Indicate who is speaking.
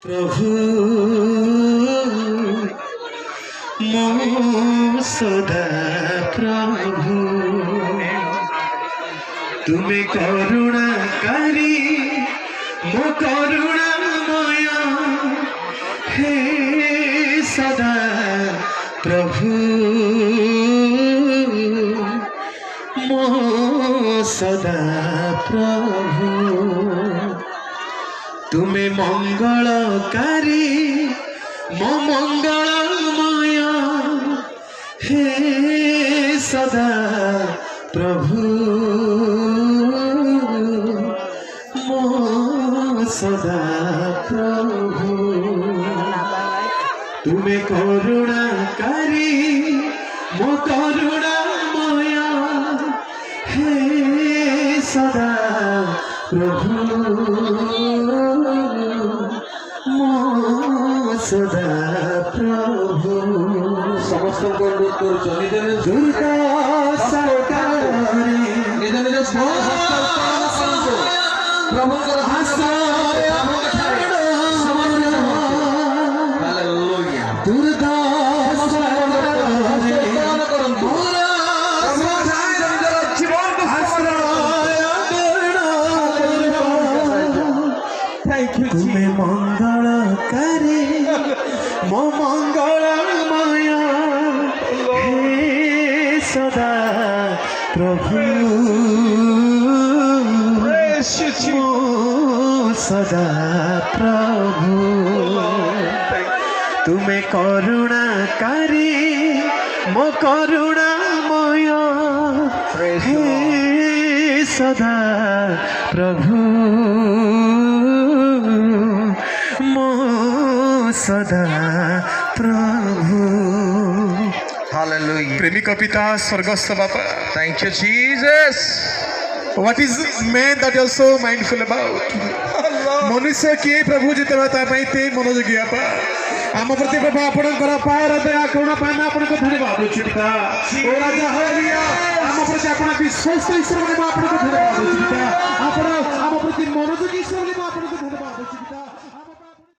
Speaker 1: प्रभु मो सदा प्रभु तुम्हें करुणाकारी मो करुणामय हे सदा प्रभु मो सदा प्रभु तुम्हें मंगलकारी मो मंगलमय हे सदा प्रभु मो सदा प्रभु तुम्हें करुणाकारी मो करुणामय हे सदा प्रभु मो सदा प्रभु
Speaker 2: समस्त
Speaker 1: दुर्गा सरकारी
Speaker 2: निज निज प्रभु
Speaker 1: दुर्गा तुम्हें मंगलकारी मो मंगलमय हे सदा प्रभु मो सदा प्रभु तुम्हें करुणाकारी मो करुणामय हे सदा प्रभु मो सदा प्रभु
Speaker 2: Hallelujah.
Speaker 1: प्रेमिक पिता स्वर्गस्थ बापा
Speaker 2: Thank you, Jesus.
Speaker 1: what is man that you are so mindful about मनुष्य किए प्रभु जिते मनोयोगी आप आम प्रति प्रभु आपणकर पार दया करुणा पाए आपन को धन्यवाद देउछि पिता ओ राजा हालेलुया आम प्रति आपण विश्वास ईश्वर आपन को धन्यवाद देउछि पिता आपण आम प्रति मनोयोगी ईश्वर आपन को धन्यवाद देउछि।